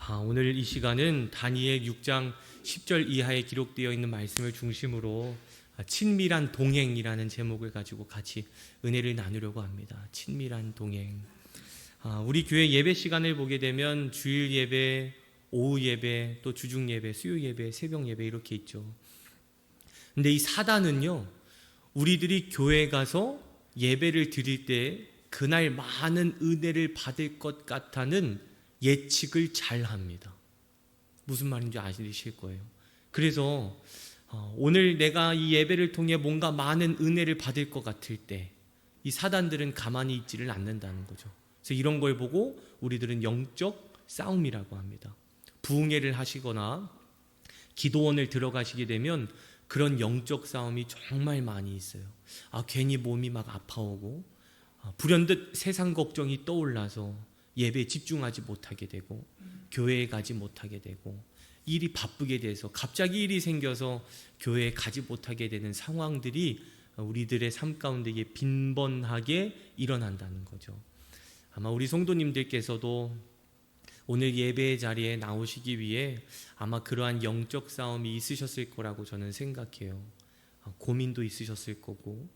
오늘 이 시간은 다니엘 6장 10절 이하에 기록되어 있는 말씀을 중심으로 친밀한 동행이라는 제목을 가지고 같이 은혜를 나누려고 합니다. 친밀한 동행. 우리 교회 예배 시간을 보게 되면 주일 예배, 오후 예배, 또 주중 예배, 수요 예배, 새벽 예배 이렇게 있죠. 근데 이 사단은요, 우리들이 교회 가서 예배를 드릴 때 그날 많은 은혜를 받을 것 같다는 예측을 잘 합니다. 무슨 말인지 아시실 거예요. 그래서 오늘 내가 이 예배를 통해 뭔가 많은 은혜를 받을 것 같을 때 이 사단들은 가만히 있지를 않는다는 거죠. 그래서 이런 걸 보고 우리들은 영적 싸움이라고 합니다. 부흥회를 하시거나 기도원을 들어가시게 되면 그런 영적 싸움이 정말 많이 있어요. 괜히 몸이 막 아파오고 불현듯 세상 걱정이 떠올라서 예배에 집중하지 못하게 되고 교회에 가지 못하게 되고 일이 바쁘게 돼서 갑자기 일이 생겨서 교회에 가지 못하게 되는 상황들이 우리들의 삶 가운데 빈번하게 일어난다는 거죠. 아마 우리 성도님들께서도 오늘 예배의 자리에 나오시기 위해 아마 그러한 영적 싸움이 있으셨을 거라고 저는 생각해요. 고민도 있으셨을 거고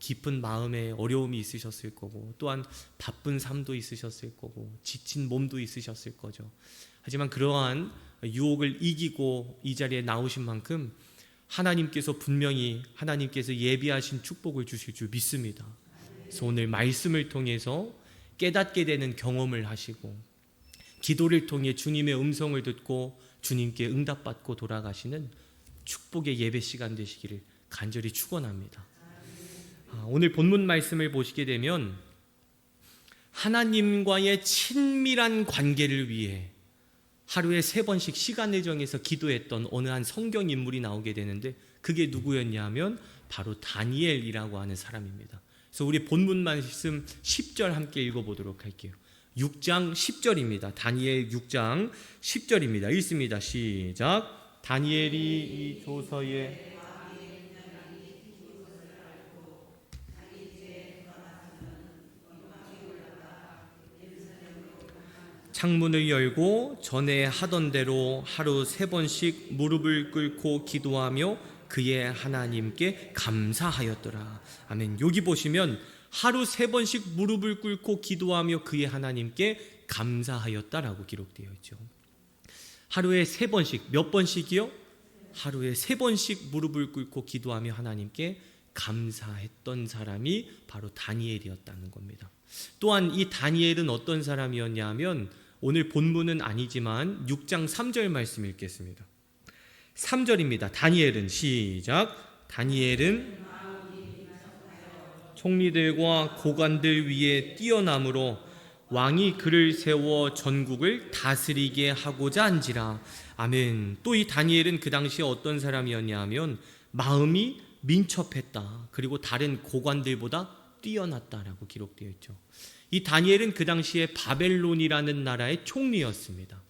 깊은 마음에 어려움이 있으셨을 거고 또한 바쁜 삶도 있으셨을 거고 지친 몸도 있으셨을 거죠. 하지만 그러한 유혹을 이기고 이 자리에 나오신 만큼 하나님께서 분명히 하나님께서 예비하신 축복을 주실 줄 믿습니다. 그래서 오늘 말씀을 통해서 깨닫게 되는 경험을 하시고 기도를 통해 주님의 음성을 듣고 주님께 응답받고 돌아가시는 축복의 예배 시간 되시기를 간절히 축원합니다. 오늘 본문 말씀을 보시게 되면 하나님과의 친밀한 관계를 위해 하루에 3번씩 시간을 정해서 기도했던 어느 한 성경 인물이 나오게 되는데 그게 누구였냐 하면 바로 다니엘이라고 하는 사람입니다. 그래서 우리 본문 말씀 10절 함께 읽어보도록 할게요. 6장 10절입니다. 다니엘 6장 10절입니다. 읽습니다. 시작. 다니엘이 이 조서에 창문을 열고 전에 하던 대로 하루 3번씩 무릎을 꿇고 기도하며 그의 하나님께 감사하였더라. 아멘. 여기 보시면 하루 3번씩 무릎을 꿇고 기도하며 그의 하나님께 감사하였다라고 기록되어 있죠. 하루에 3번씩, 몇 번씩이요? 하루에 3번씩 무릎을 꿇고 기도하며 하나님께 감사했던 사람이 바로 다니엘이었다는 겁니다. 또한 이 다니엘은 어떤 사람이었냐 하면 오늘 본문은 아니지만 6장 3절 말씀 읽겠습니다. 3절입니다. 다니엘은 시작. 다니엘은 총리들과 고관들 위에 뛰어남으로 왕이 그를 세워 전국을 다스리게 하고자 한지라. 아멘. 또 이 다니엘은 그 당시에 어떤 사람이었냐 하면 마음이 민첩했다. 그리고 다른 고관들보다 뛰어났다라고 기록되어 있죠. 이 다니엘은 그 당시에 바벨론이라는 나라의 총리였습니다.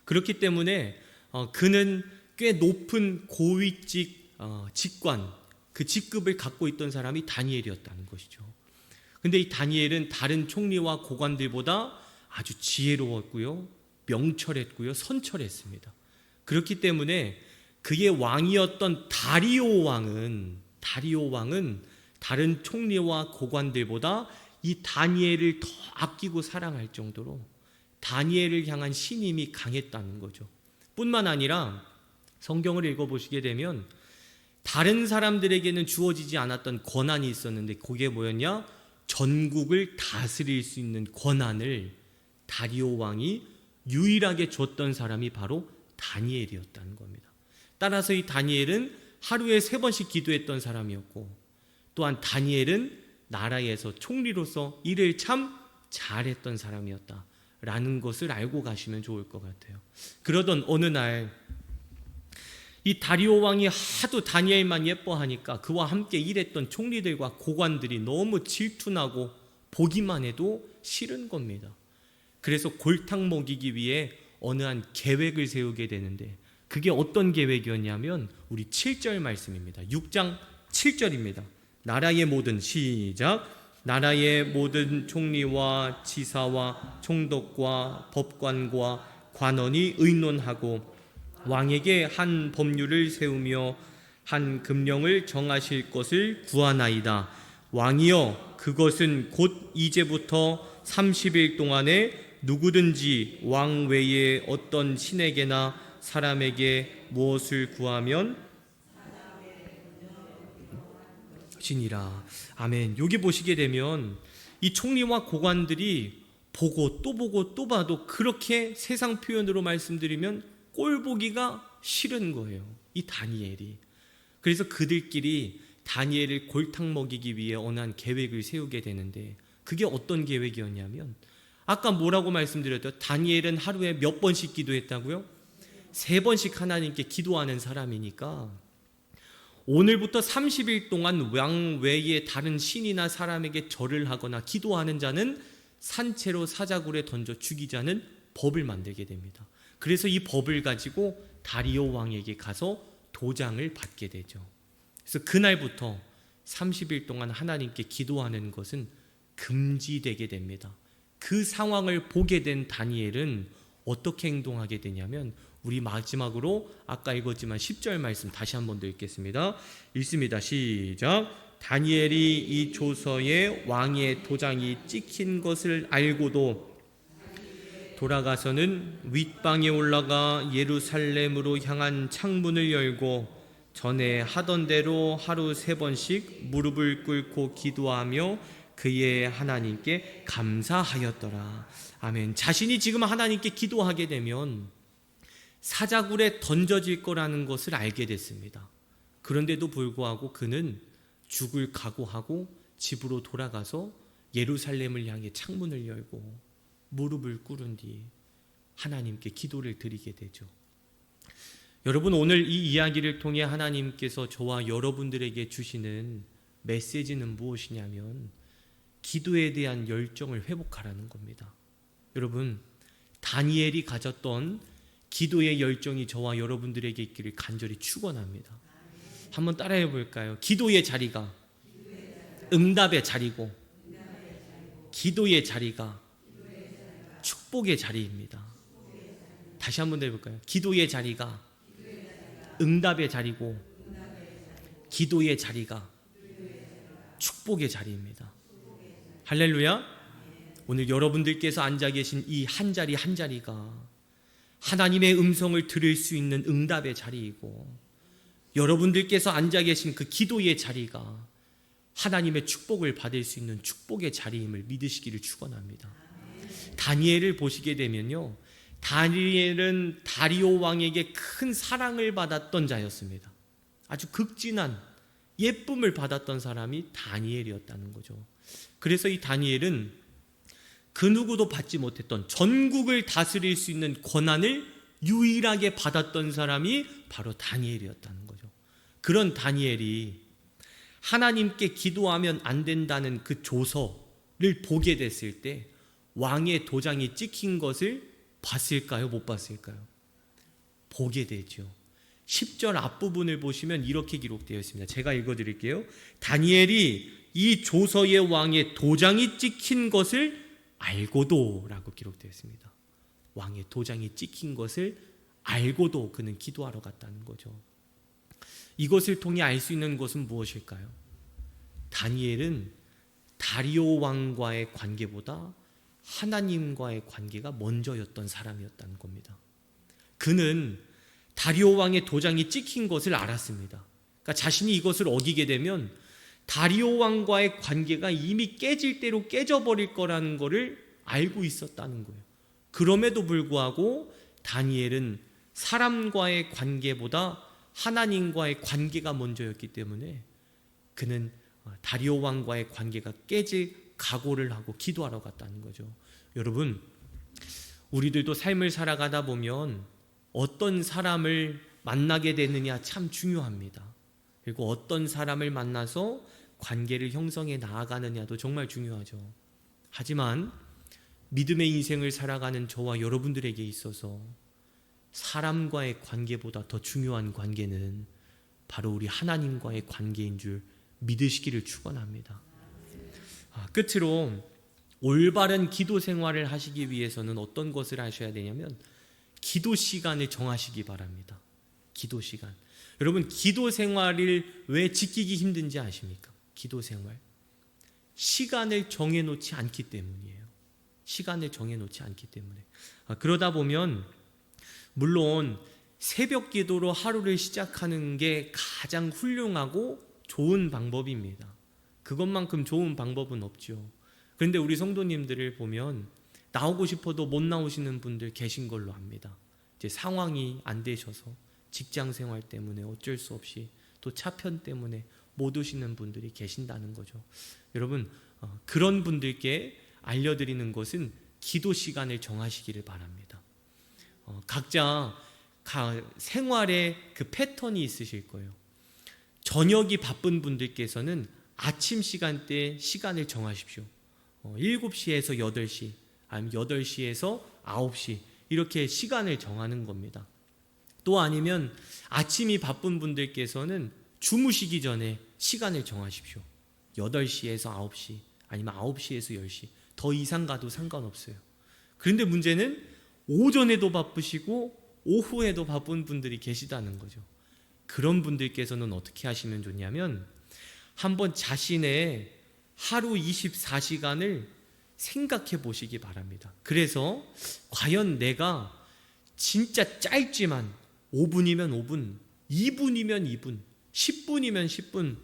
그렇기 때문에 그는 꽤 높은 고위직 직관, 그 직급을 갖고 있던 사람이 다니엘이었다는 것이죠. 근데 이 다니엘은 다른 총리와 고관들보다 아주 지혜로웠고요, 명철했고요, 선철했습니다. 그렇기 때문에 그의 왕이었던 다리오 왕은 다른 총리와 고관들보다 이 다니엘을 더 아끼고 사랑할 정도로 다니엘을 향한 신임이 강했다는 거죠. 뿐만 아니라 성경을 읽어보시게 되면 다른 사람들에게는 주어지지 않았던 권한이 있었는데 그게 뭐였냐? 전국을 다스릴 수 있는 권한을 다리오 왕이 유일하게 줬던 사람이 바로 다니엘이었다는 겁니다. 따라서 이 다니엘은 하루에 3번씩 기도했던 사람이었고 또한 다니엘은 나라에서 총리로서 일을 참 잘했던 사람이었다라는 것을 알고 가시면 좋을 것 같아요. 그러던 어느 날 이 다리오 왕이 하도 다니엘만 예뻐하니까 그와 함께 일했던 총리들과 고관들이 너무 질투나고 보기만 해도 싫은 겁니다. 그래서 골탕 먹이기 위해 어느 한 계획을 세우게 되는데 그게 어떤 계획이었냐면 우리 7절 말씀입니다. 6장 7절입니다. 나라의 모든 시작. 나라의 모든 총리와 지사와 총독과 법관과 관원이 의논하고 왕에게 한 법률을 세우며 한 금령을 정하실 것을 구하나이다. 왕이여, 그것은 곧 이제부터 30일 동안에 누구든지 왕 외에 어떤 신에게나 사람에게 무엇을 구하면 시니라. 아멘. 여기 보시게 되면 이 총리와 고관들이 보고 또 봐도 그렇게 세상 표현으로 말씀드리면 꼴보기가 싫은 거예요, 이 다니엘이. 그래서 그들끼리 다니엘을 골탕 먹이기 위해 어느 한 계획을 세우게 되는데, 그게 어떤 계획이었냐면, 아까 뭐라고 말씀드렸죠? 다니엘은 하루에 몇 번씩 기도했다고요? 3번씩 하나님께 기도하는 사람이니까 오늘부터 30일 동안 왕 외에 다른 신이나 사람에게 절을 하거나 기도하는 자는 산채로 사자굴에 던져 죽이자는 법을 만들게 됩니다. 그래서 이 법을 가지고 다리오 왕에게 가서 도장을 받게 되죠. 그래서 그날부터 30일 동안 하나님께 기도하는 것은 금지되게 됩니다. 그 상황을 보게 된 다니엘은 어떻게 행동하게 되냐면, 우리 마지막으로 아까 읽었지만 10절 말씀 다시 한 번 더 읽겠습니다. 읽습니다. 시작. 다니엘이 이 조서에 왕의 도장이 찍힌 것을 알고도 돌아가서는 윗방에 올라가 예루살렘으로 향한 창문을 열고 전에 하던 대로 하루 3번씩 무릎을 꿇고 기도하며 그의 하나님께 감사하였더라. 아멘. 자신이 지금 하나님께 기도하게 되면 사자굴에 던져질 거라는 것을 알게 됐습니다. 그런데도 불구하고 그는 죽을 각오하고 집으로 돌아가서 예루살렘을 향해 창문을 열고 무릎을 꿇은 뒤 하나님께 기도를 드리게 되죠. 여러분, 오늘 이 이야기를 통해 하나님께서 저와 여러분들에게 주시는 메시지는 무엇이냐면, 기도에 대한 열정을 회복하라는 겁니다. 여러분, 다니엘이 가졌던 기도의 열정이 저와 여러분들에게 있기를 간절히 축원합니다. 한번 따라해 볼까요? 기도의 자리가 응답의 자리고, 기도의 자리가 축복의 자리입니다. 다시 한번 해볼까요? 기도의 자리가 응답의 자리고, 기도의 자리가 축복의 자리입니다. 할렐루야. 오늘 여러분들께서 앉아 계신 이 한 자리 한 자리가 하나님의 음성을 들을 수 있는 응답의 자리이고, 여러분들께서 앉아 계신 그 기도의 자리가 하나님의 축복을 받을 수 있는 축복의 자리임을 믿으시기를 축원합니다. 다니엘을 보시게 되면요, 다니엘은 다리오 왕에게 큰 사랑을 받았던 자였습니다. 아주 극진한 예쁨을 받았던 사람이 다니엘이었다는 거죠. 그래서 이 다니엘은 그 누구도 받지 못했던 전국을 다스릴 수 있는 권한을 유일하게 받았던 사람이 바로 다니엘이었다는 거죠. 그런 다니엘이 하나님께 기도하면 안 된다는 그 조서를 보게 됐을 때 왕의 도장이 찍힌 것을 봤을까요? 못 봤을까요? 보게 되죠. 10절 앞부분을 보시면 이렇게 기록되어 있습니다. 제가 읽어드릴게요. 다니엘이 이 조서의 왕의 도장이 찍힌 것을 알고도 라고 기록되어 있습니다. 왕의 도장이 찍힌 것을 알고도 그는 기도하러 갔다는 거죠. 이것을 통해 알 수 있는 것은 무엇일까요? 다니엘은 다리오 왕과의 관계보다 하나님과의 관계가 먼저였던 사람이었다는 겁니다. 그는 다리오 왕의 도장이 찍힌 것을 알았습니다. 그러니까 자신이 이것을 어기게 되면 다리오 왕과의 관계가 이미 깨질 대로 깨져버릴 거라는 것을 알고 있었다는 거예요. 그럼에도 불구하고 다니엘은 사람과의 관계보다 하나님과의 관계가 먼저였기 때문에 그는 다리오 왕과의 관계가 깨질 각오를 하고 기도하러 갔다는 거죠. 여러분, 우리들도 삶을 살아가다 보면 어떤 사람을 만나게 되느냐 참 중요합니다. 그리고 어떤 사람을 만나서 관계를 형성해 나아가느냐도 정말 중요하죠. 하지만 믿음의 인생을 살아가는 저와 여러분들에게 있어서 사람과의 관계보다 더 중요한 관계는 바로 우리 하나님과의 관계인 줄 믿으시기를 축원합니다. 끝으로 올바른 기도 생활을 하시기 위해서는 어떤 것을 하셔야 되냐면 기도 시간을 정하시기 바랍니다. 기도 시간. 여러분, 기도 생활을 왜 지키기 힘든지 아십니까? 기도 생활. 시간을 정해놓지 않기 때문이에요. 시간을 정해놓지 않기 때문에. 그러다 보면 물론 새벽 기도로 하루를 시작하는 게 가장 훌륭하고 좋은 방법입니다. 그것만큼 좋은 방법은 없죠. 그런데 우리 성도님들을 보면 나오고 싶어도 못 나오시는 분들 계신 걸로 압니다. 이제 상황이 안 되셔서 직장 생활 때문에 어쩔 수 없이 또 차편 때문에 못 오시는 분들이 계신다는 거죠. 여러분, 그런 분들께 알려드리는 것은 기도 시간을 정하시기를 바랍니다. 각자 생활에 그 패턴이 있으실 거예요. 저녁이 바쁜 분들께서는 아침 시간대에 시간을 정하십시오. 7시에서 8시, 아니면 8시에서 9시 이렇게 시간을 정하는 겁니다. 또 아니면 아침이 바쁜 분들께서는 주무시기 전에 시간을 정하십시오. 8시에서 9시, 아니면 9시에서 10시, 더 이상 가도 상관없어요. 그런데 문제는 오전에도 바쁘시고 오후에도 바쁜 분들이 계시다는 거죠. 그런 분들께서는 어떻게 하시면 좋냐면 한번 자신의 하루 24시간을 생각해 보시기 바랍니다. 그래서 과연 내가 진짜 짧지만 5분이면 5분, 2분이면 2분, 10분이면 10분,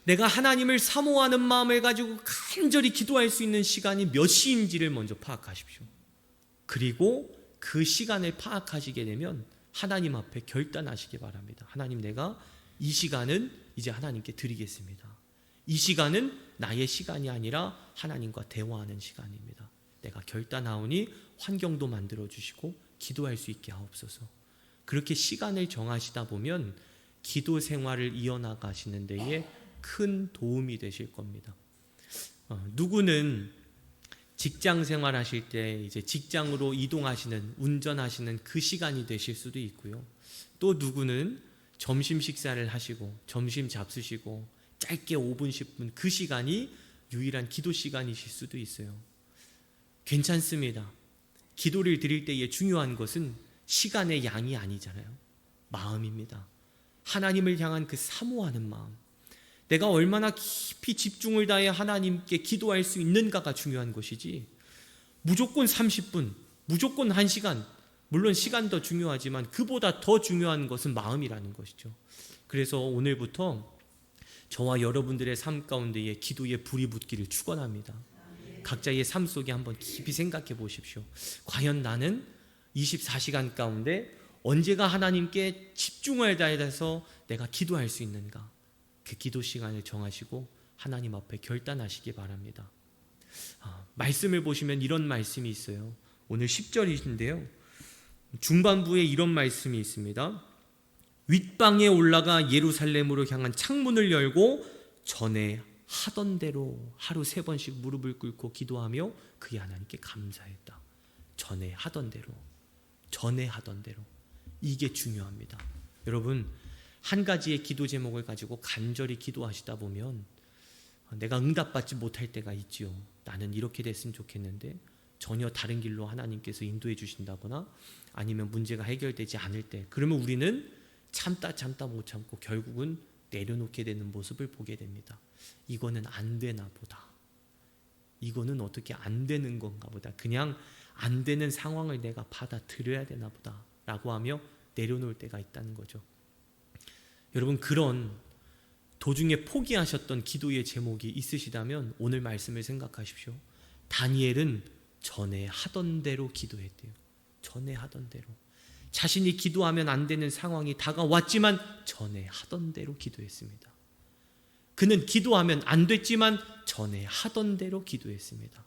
내가 하나님을 사모하는 마음을 가지고 간절히 기도할 수 있는 시간이 몇 시인지를 먼저 파악하십시오. 그리고 그 시간을 파악하시게 되면 하나님 앞에 결단하시기 바랍니다. 하나님, 내가 이 시간은 이제 하나님께 드리겠습니다. 이 시간은 나의 시간이 아니라 하나님과 대화하는 시간입니다. 내가 결단하오니 환경도 만들어주시고 기도할 수 있게 하옵소서. 그렇게 시간을 정하시다 보면 기도 생활을 이어나가시는 데에 큰 도움이 되실 겁니다. 누구는 직장 생활 하실 때 이제 직장으로 이동하시는, 운전하시는 그 시간이 되실 수도 있고요. 또 누구는 점심 식사를 하시고 점심 잡수시고 짧게 5분, 10분 그 시간이 유일한 기도 시간이실 수도 있어요. 괜찮습니다. 기도를 드릴 때에 중요한 것은 시간의 양이 아니잖아요. 마음입니다. 하나님을 향한 그 사모하는 마음. 내가 얼마나 깊이 집중을 다해 하나님께 기도할 수 있는가가 중요한 것이지, 무조건 30분, 무조건 1시간, 물론 시간도 중요하지만 그보다 더 중요한 것은 마음이라는 것이죠. 그래서 오늘부터 저와 여러분들의 삶 가운데에 기도의 불이 붙기를 축원합니다. 각자의 삶 속에 한번 깊이 생각해 보십시오. 과연 나는 24시간 가운데 언제가 하나님께 집중을 다해서 내가 기도할 수 있는가? 그 기도 시간을 정하시고 하나님 앞에 결단하시기 바랍니다. 말씀을 보시면 이런 말씀이 있어요. 오늘 10절이신데요. 중반부에 이런 말씀이 있습니다. 윗방에 올라가 예루살렘으로 향한 창문을 열고 전에 하던 대로 하루 3번씩 무릎을 꿇고 기도하며 그의 하나님께 감사했다. 전에 하던 대로, 전에 하던 대로. 이게 중요합니다. 여러분, 한 가지의 기도 제목을 가지고 간절히 기도하시다 보면 내가 응답받지 못할 때가 있지요. 나는 이렇게 됐으면 좋겠는데 전혀 다른 길로 하나님께서 인도해 주신다거나 아니면 문제가 해결되지 않을 때, 그러면 우리는 참다 못 참고 결국은 내려놓게 되는 모습을 보게 됩니다. 이거는 안 되나 보다. 이거는 어떻게 안 되는 건가 보다. 그냥 안 되는 상황을 내가 받아들여야 되나 보다 라고 하며 내려놓을 때가 있다는 거죠. 여러분, 그런 도중에 포기하셨던 기도의 제목이 있으시다면 오늘 말씀을 생각하십시오. 다니엘은 전에 하던 대로 기도했대요. 전에 하던 대로. 자신이 기도하면 안 되는 상황이 다가왔지만 전에 하던 대로 기도했습니다. 그는 기도하면 안 됐지만 전에 하던 대로 기도했습니다.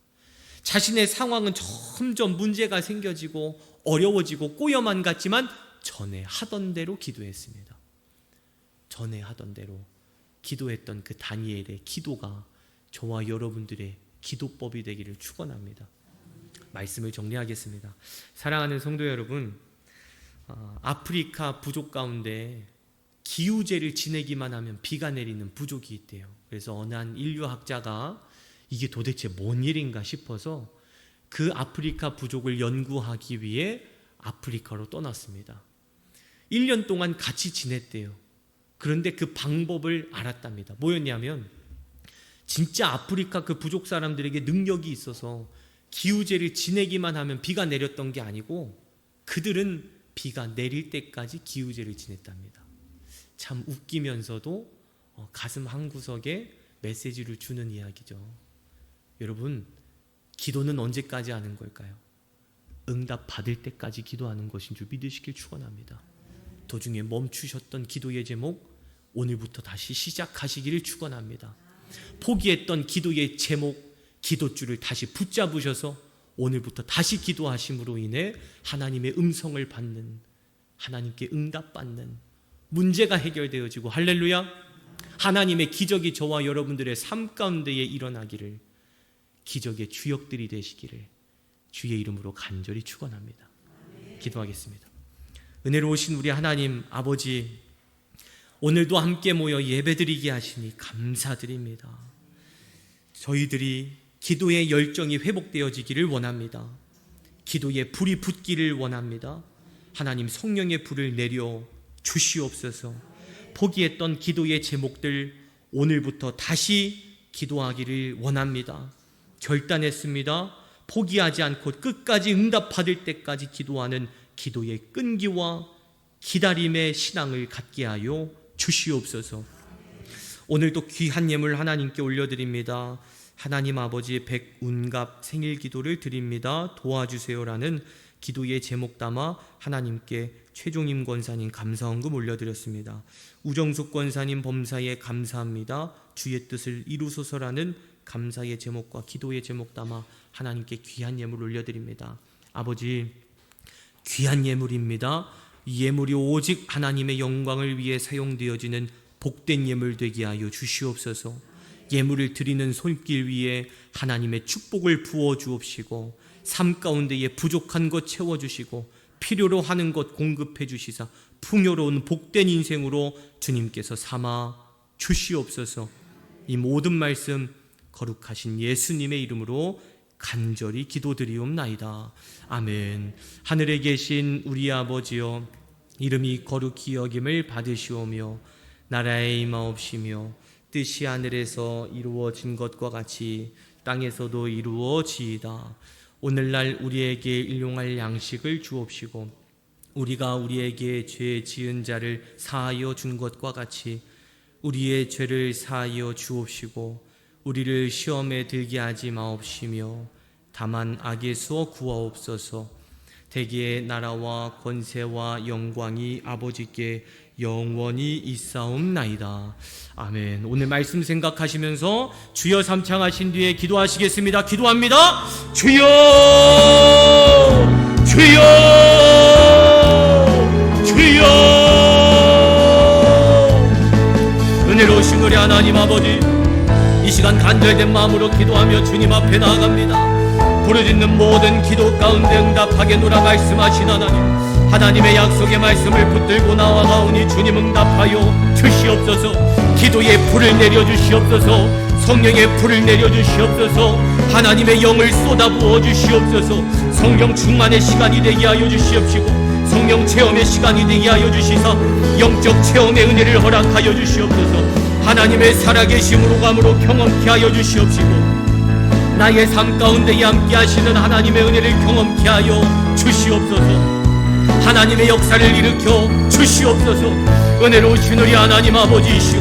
자신의 상황은 점점 문제가 생겨지고 어려워지고 꼬여만 갔지만 전에 하던 대로 기도했습니다. 전에 하던 대로 기도했던 그 다니엘의 기도가 저와 여러분들의 기도법이 되기를 축원합니다. 말씀을 정리하겠습니다. 사랑하는 성도 여러분, 아프리카 부족 가운데 기후제를 지내기만 하면 비가 내리는 부족이 있대요. 그래서 어느 한 인류학자가 이게 도대체 뭔 일인가 싶어서 그 아프리카 부족을 연구하기 위해 아프리카로 떠났습니다. 1년 동안 같이 지냈대요. 그런데 그 방법을 알았답니다. 뭐였냐면 진짜 아프리카 그 부족 사람들에게 능력이 있어서 기우제를 지내기만 하면 비가 내렸던 게 아니고 그들은 비가 내릴 때까지 기우제를 지냈답니다. 참 웃기면서도 가슴 한구석에 메시지를 주는 이야기죠. 여러분, 기도는 언제까지 하는 걸까요? 응답 받을 때까지 기도하는 것인 줄 믿으시길 축원합니다. 도중에 멈추셨던 기도의 제목 오늘부터 다시 시작하시기를 축원합니다. 포기했던 기도의 제목, 기도줄을 다시 붙잡으셔서 오늘부터 다시 기도하심으로 인해 하나님의 음성을 받는, 하나님께 응답받는, 문제가 해결되어지고 할렐루야, 하나님의 기적이 저와 여러분들의 삶 가운데에 일어나기를, 기적의 주역들이 되시기를 주의 이름으로 간절히 축원합니다. 기도하겠습니다. 은혜로우신 우리 하나님 아버지, 오늘도 함께 모여 예배드리게 하시니 감사드립니다. 저희들이 기도의 열정이 회복되어지기를 원합니다. 기도의 불이 붙기를 원합니다. 하나님 성령의 불을 내려 주시옵소서. 포기했던 기도의 제목들 오늘부터 다시 기도하기를 원합니다. 결단했습니다. 포기하지 않고 끝까지 응답받을 때까지 기도하는 기도의 끈기와 기다림의 신앙을 갖게 하여 주시옵소서. 오늘도 귀한 예물 하나님께 올려드립니다. 하나님 아버지 백운갑 생일 기도를 드립니다. 도와주세요라는 기도의 제목 담아 하나님께 최종임 권사님 감사헌금 올려드렸습니다. 우정숙 권사님 범사에 감사합니다. 주의 뜻을 이루소서라는 감사의 제목과 기도의 제목 담아 하나님께 귀한 예물 올려드립니다. 아버지, 귀한 예물입니다. 이 예물이 오직 하나님의 영광을 위해 사용되어지는 복된 예물 되게 하여 주시옵소서. 예물을 드리는 손길 위에 하나님의 축복을 부어 주옵시고 삶 가운데에 부족한 것 채워주시고 필요로 하는 것 공급해 주시사 풍요로운 복된 인생으로 주님께서 삼아 주시옵소서. 이 모든 말씀 거룩하신 예수님의 이름으로 간절히 기도드리옵나이다. 아멘. 하늘에 계신 우리 아버지여, 이름이 거룩히 여김을 받으시오며 나라의 임하옵시며 뜻이 하늘에서 이루어진 것과 같이 땅에서도 이루어지이다. 오늘날 우리에게 일용할 양식을 주옵시고 우리가 우리에게 죄 지은 자를 사하여 준 것과 같이 우리의 죄를 사하여 주옵시고 우리를 시험에 들게 하지 마옵시며 다만 악에서 구하옵소서. 대개의 나라와 권세와 영광이 아버지께 영원히 있사옵나이다. 아멘. 오늘 말씀 생각하시면서 주여 삼창하신 뒤에 기도하시겠습니다. 기도합니다. 주여, 주여, 주여. 은혜로우신 우리 하나님 아버지, 이 시간 간절된 마음으로 기도하며 주님 앞에 나아갑니다. 부르짖는 모든 기도 가운데 응답하게 노라 말씀하신 하나님의 약속의 말씀을 붙들고 나아가오니 주님 응답하여 주시옵소서. 기도의 불을 내려주시옵소서. 성령의 불을 내려주시옵소서. 하나님의 영을 쏟아부어 주시옵소서. 성령 충만의 시간이 되게 하여 주시옵시고 성령 체험의 시간이 되게 하여 주시사 영적 체험의 은혜를 허락하여 주시옵소서. 하나님의 살아계심으로 감으로 경험케 하여 주시옵시고 나의 삶 가운데 함께 하시는 하나님의 은혜를 경험케 하여 주시옵소서. 하나님의 역사를 일으켜 주시옵소서. 은혜로우신 우리 하나님 아버지이시오,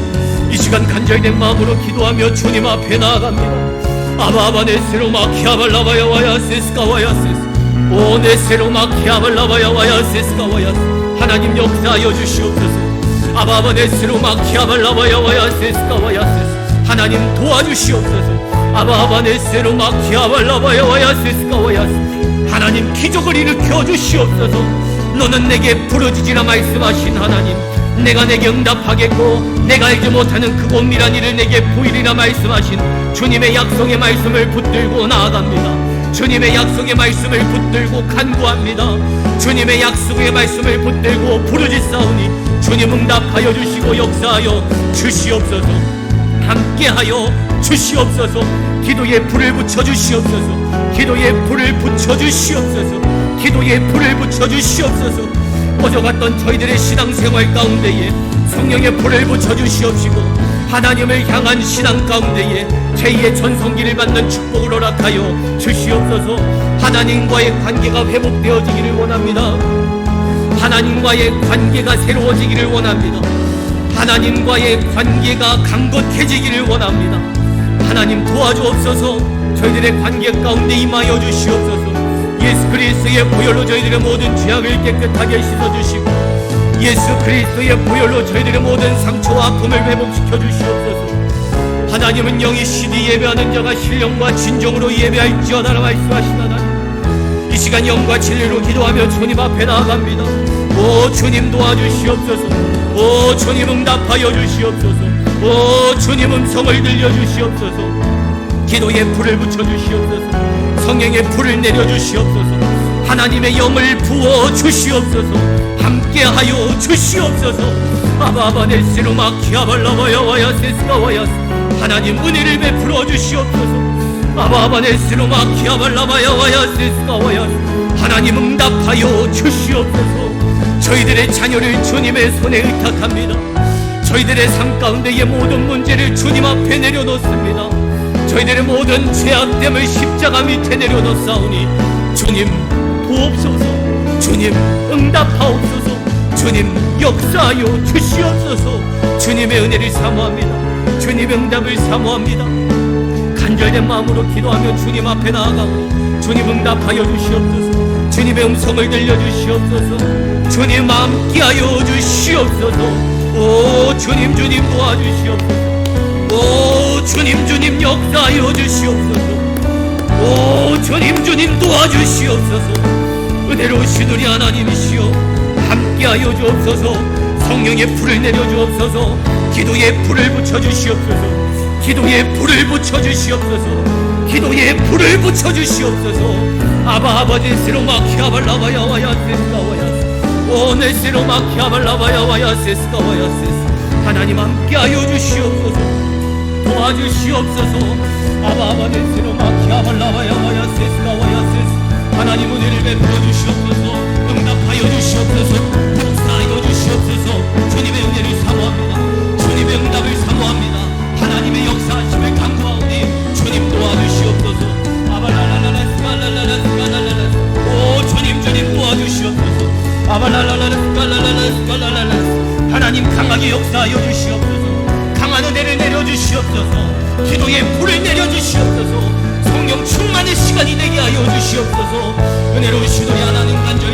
이 시간 간절된 마음으로 기도하며 주님 앞에 나아갑니다. 아바아바 네세로 마키아발라바야 와야 세스가 와야 세스 오 네세로 마키아발라바야 와야 세스가 와야 세스. 하나님 역사하여 주시옵소서. 아바아바 네세로 마키아발라바야 와야 세스가 와야 세스. 하나님 도와주시옵소서. 아바아바 네세로 마키아발라바야 와야 세스가 와야 세스. 하나님 기적을 일으켜 주시옵소서. 너는 내게 부르짖으라 말씀하신 하나님, 내가 내게 응답하겠고 내가 알지 못하는 그 은밀한 일을 내게 보이리라 말씀하신 주님의 약속의 말씀을 붙들고 나아갑니다. 주님의 약속의 말씀을 붙들고 간구합니다. 주님의 약속의 말씀을 붙들고 부르짖사오니 주님 응답하여 주시고 역사하여 주시옵소서. 함께하여 주시옵소서. 기도에 불을 붙여주시옵소서. 기도에 불을 붙여주시옵소서. 기도에 불을 붙여주시옵소서. 꺼져갔던 저희들의 신앙생활 가운데에 성령의 불을 붙여주시옵시고 하나님을 향한 신앙 가운데에 제2의 전성기를 받는 축복을 허락하여 주시옵소서. 하나님과의 관계가 회복되어지기를 원합니다. 하나님과의 관계가 새로워지기를 원합니다. 하나님과의 관계가 강건해지기를 원합니다. 하나님 도와주옵소서. 저희들의 관계 가운데 임하여 주시옵소서. 예수 그리스도의 보혈로 저희들의 모든 죄악을 깨끗하게 씻어주시고 예수 그리스도의 보혈로 저희들의 모든 상처와 아픔을 회복시켜 주시옵소서. 하나님은 영이시니 예배하는 자가 신령과 진정으로 예배할지어다라 말씀하신 하나님, 이 시간 영과 진리로 기도하며 주님 앞에 나아갑니다. 오 주님 도와주시옵소서. 오 주님 응답하여 주시옵소서. 오 주님 음성을 들려주시옵소서. 기도에 불을 붙여주시옵소서. 성령의 불을 내려주시옵소서. 하나님의 영을 부어주시옵소서. 함께하여 주시옵소서. 아바바 네스로 마키아발라바야 와야세스가 와야스. 하나님 은혜를 베풀어 주시옵소서. 아바바 네스로 마키아발라바야 와야세스가 와야스. 하나님 응답하여 주시옵소서. 저희들의 자녀를 주님의 손에 의탁합니다. 저희들의 삶 가운데의 모든 문제를 주님 앞에 내려놓습니다. 저희들의 모든 죄악됨을 십자가 밑에 내려놓사오니 주님 도옵소서. 주님 응답하옵소서. 주님 역사하여 주시옵소서. 주님의 은혜를 사모합니다. 주님의 응답을 사모합니다. 간절된 마음으로 기도하며 주님 앞에 나아가고 주님 응답하여 주시옵소서. 주님의 음성을 들려주시옵소서. 주님 함께하여 주시옵소서. 오 주님 주님 도와주시옵소서. 오 주님 주님 역사하여 주시옵소서. 오 주님 주님 도와주시옵소서. 은혜로우신 우리 하나님이시여 함께하여 주옵소서. 성령의 불을 내려주옵소서. 기도에 불을 붙여주시옵소서. 기도에 불을 붙여주시옵소서. 기도에 불을 붙여주시옵소서. 아바 아버지 스로마키아발라바야 와야세스가 와야스. 오 네 스로마키아발라바야 와야세스가 와야세스. 하나님 함께하여 주시옵소서. 도와주시옵소서. 아바 아버지 스로마키아발라바야 와야세스가 와야세스. 하나님 은혜를 베풀어 주시옵소서. 응답하여 주시옵소서. 역사하여 주시옵소서. 주님의 은혜를 사모합니다. 주님의 응답을 사모합니다. 하나님의 역사하심을 간구하오니 주님 도와주시옵소서. 아발랄랄라스갈랄랄라스갈랄랄라스. 오 주님 주님 도와주시옵소서. 아발랄랄라스갈랄랄라스갈랄랄라스. 하나님 강하게 역사하여 주시옵소서. 강한 은혜를 내려주시옵소서. 기도에 불을 내려주시옵소서. 성령 충만의 시간이 되게 하여 주시옵소서. 은혜로우신 우리 하나님 간절